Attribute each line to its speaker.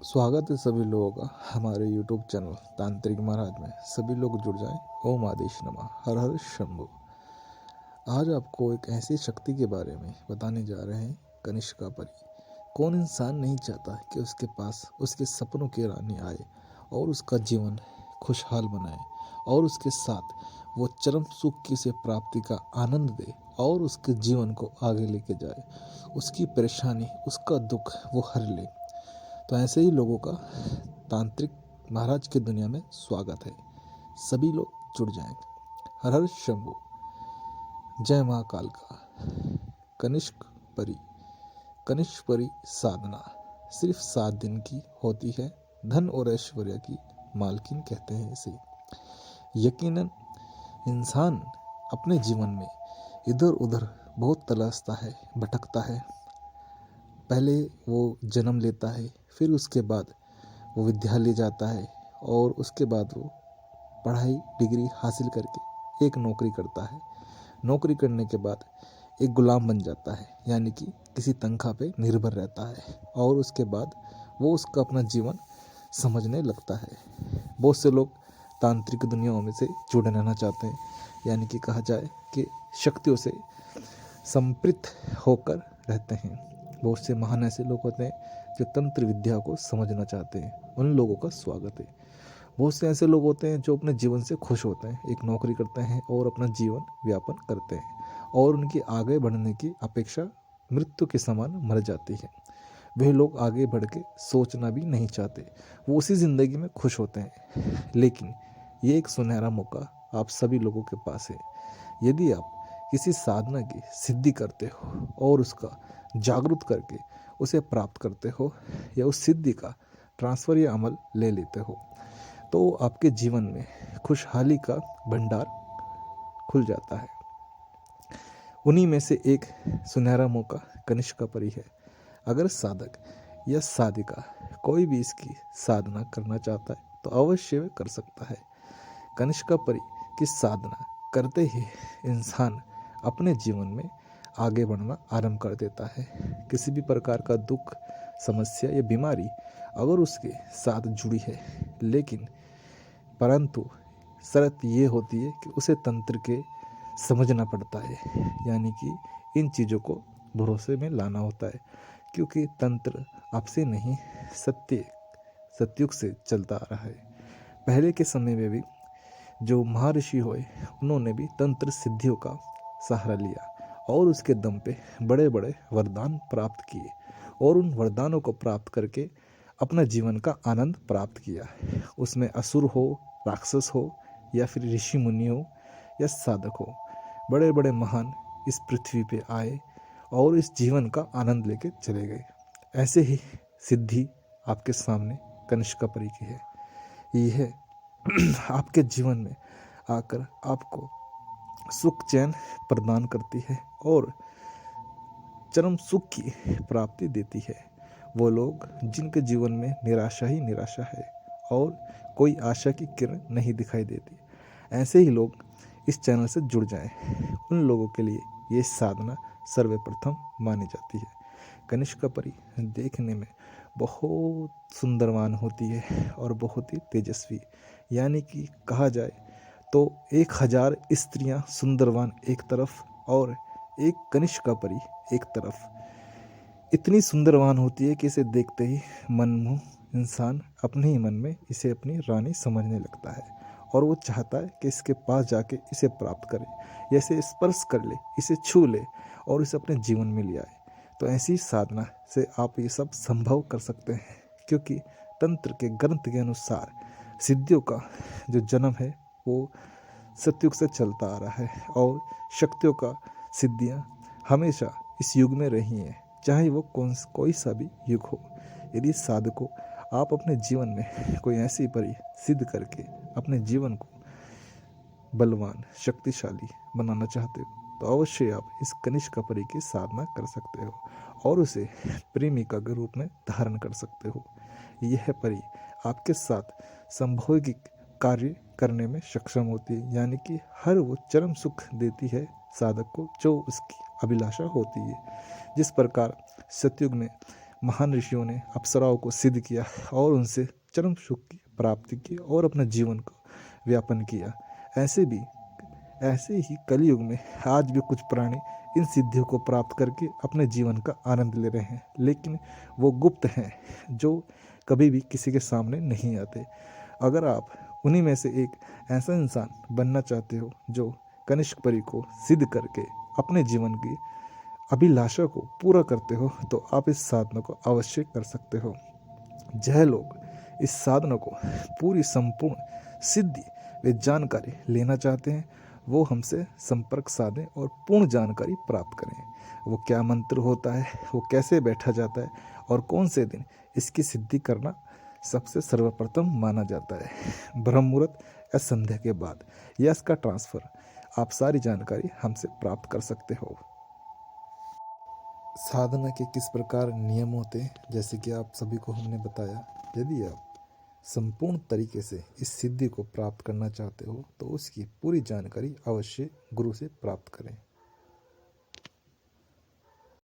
Speaker 1: स्वागत है सभी लोगों का हमारे YouTube चैनल तांत्रिक महाराज में। सभी लोग जुड़ जाएं। ओम आदेश नमः, हर हर शंभु। आज आपको एक ऐसी शक्ति के बारे में बताने जा रहे हैं, कनिष्का परी। कौन इंसान नहीं चाहता कि उसके पास उसके सपनों की रानी आए और उसका जीवन खुशहाल बनाए और उसके साथ वो चरम सुख की से प्राप्ति का आनंद दे और उसके जीवन को आगे लेके जाए, उसकी परेशानी उसका दुख वो हर ले। तो ऐसे ही लोगों का तांत्रिक महाराज की दुनिया में स्वागत है। सभी लोग जुड़ जाएं। हर हर शंभु। जय महाकाल का। कनिष्क परी। कनिष्क परी साधना सिर्फ 7 दिन की होती है। धन और ऐश्वर्य की मालकिन कहते हैं इसे। यकीनन इंसान अपने जीवन में इधर उधर बहुत तलाशता है, भटकता है। पहले वो जन्म लेता है, फिर उसके बाद वो विद्यालय जाता है और उसके बाद वो पढ़ाई डिग्री हासिल करके एक नौकरी करता है। नौकरी करने के बाद एक गुलाम बन जाता है, यानी कि किसी तनख्वाह पे निर्भर रहता है और उसके बाद वो उसका अपना जीवन समझने लगता है। बहुत से लोग तांत्रिक दुनियाओं में से जुड़े रहना चाहते हैं, यानी कि कहा जाए कि शक्तियों से संपृक्त होकर रहते हैं। बहुत से महान ऐसे लोग होते हैं जो तंत्र विद्या को समझना चाहते हैं, उन लोगों का स्वागत है। बहुत से ऐसे लोग होते हैं जो अपने जीवन से खुश होते हैं, एक नौकरी करते हैं और अपना जीवन व्यापन करते हैं और उनकी आगे बढ़ने की अपेक्षा मृत्यु के समान मर जाती है। वे लोग आगे बढ़ के सोचना भी नहीं चाहते, वो उसी ज़िंदगी में खुश होते हैं। लेकिन ये एक सुनहरा मौका आप सभी लोगों के पास है। यदि आप किसी साधना की सिद्धि करते हो और उसका जागरूक करके उसे प्राप्त करते हो या उस सिद्धि का ट्रांसफ़र या अमल ले लेते हो, तो आपके जीवन में खुशहाली का भंडार खुल जाता है। उन्हीं में से एक सुनहरा मौका कनिष्का परी है। अगर साधक या साधिका कोई भी इसकी साधना करना चाहता है तो अवश्य वे कर सकता है। कनिष्का परी की साधना करते ही इंसान अपने जीवन में आगे बढ़ना आरंभ कर देता है। किसी भी प्रकार का दुख, समस्या या बीमारी अगर उसके साथ जुड़ी है, लेकिन परंतु शर्त ये होती है कि उसे तंत्र के समझना पड़ता है, यानी कि इन चीज़ों को भरोसे में लाना होता है, क्योंकि तंत्र आपसे नहीं सतयुग से चलता आ रहा है। पहले के समय में भी जो महर्षि हुए, उन्होंने भी तंत्र सिद्धियों का सहारा लिया और उसके दम पे बड़े बड़े वरदान प्राप्त किए और उन वरदानों को प्राप्त करके अपना जीवन का आनंद प्राप्त किया। उसमें असुर हो, राक्षस हो या फिर ऋषि मुनि हो या साधक हो, बड़े बड़े महान इस पृथ्वी पे आए और इस जीवन का आनंद लेके चले गए। ऐसे ही सिद्धि आपके सामने कनिष्का परी की है। यह आपके जीवन में आकर आपको सुख चैन प्रदान करती है और चरम सुख की प्राप्ति देती है। वो लोग जिनके जीवन में निराशा ही निराशा है और कोई आशा की किरण नहीं दिखाई देती, ऐसे ही लोग इस चैनल से जुड़ जाएं। उन लोगों के लिए ये साधना सर्वप्रथम मानी जाती है। कनिष्का परी देखने में बहुत सुंदरवान होती है और बहुत ही तेजस्वी, यानी कि कहा जाए तो 1000 स्त्रियां सुंदरवान एक तरफ और एक कनिष्का परी एक तरफ। इतनी सुंदरवान होती है कि इसे देखते ही मनमोह इंसान अपने ही मन में इसे अपनी रानी समझने लगता है और वो चाहता है कि इसके पास जाके इसे प्राप्त करे या इसे स्पर्श कर ले, इसे छू ले और इसे अपने जीवन में ले आए। तो ऐसी साधना से आप ये सब संभव कर सकते हैं, क्योंकि तंत्र के ग्रंथ के अनुसार सिद्धियों का जो जन्म है वो सतयुग से चलता आ रहा है और शक्तियों का सिद्धियाँ हमेशा इस युग में रही हैं, चाहे वो कोई सा भी युग हो। यदि साधकों आप अपने जीवन में कोई ऐसी परी सिद्ध करके अपने जीवन को बलवान शक्तिशाली बनाना चाहते हो तो अवश्य आप इस कनिष्का परी की साधना कर सकते हो और उसे प्रेमिका के रूप में धारण कर सकते हो। यह परी आपके साथ संभोगिक कार्य करने में सक्षम होती है, यानी कि हर वो चरम सुख देती है साधक को जो उसकी अभिलाषा होती है। जिस प्रकार सतयुग में महान ऋषियों ने अप्सराओं को सिद्ध किया और उनसे चरम सुख की प्राप्ति की और अपने जीवन को व्यापन किया। ऐसे ही कलयुग में आज भी कुछ प्राणी इन सिद्धियों को प्राप्त करके अपने जीवन का आनंद ले रहे हैं, लेकिन वो गुप्त हैं जो कभी भी किसी के सामने नहीं आते। अगर आप उन्हीं में से एक ऐसा इंसान बनना चाहते हो जो कनिष्क परी को सिद्ध करके अपने जीवन की अभिलाषा को पूरा करते हो, तो आप इस साधना को अवश्य कर सकते हो। जह लोग इस साधना को पूरी संपूर्ण सिद्धि व जानकारी लेना चाहते हैं, वो हमसे संपर्क साधें और पूर्ण जानकारी प्राप्त करें। वो क्या मंत्र होता है, वो कैसे बैठा जाता है और कौन से दिन इसकी सिद्धि करना सबसे सर्वप्रथम माना जाता है, ब्रह्म मुहूर्त या संध्या के बाद, या इसका ट्रांसफ़र, आप सारी जानकारी हमसे प्राप्त कर सकते हो। साधना के किस प्रकार नियम होते हैं, जैसे कि आप सभी को हमने बताया। यदि आप संपूर्ण तरीके से इस सिद्धि को प्राप्त करना चाहते हो तो उसकी पूरी जानकारी अवश्य गुरु से प्राप्त करें।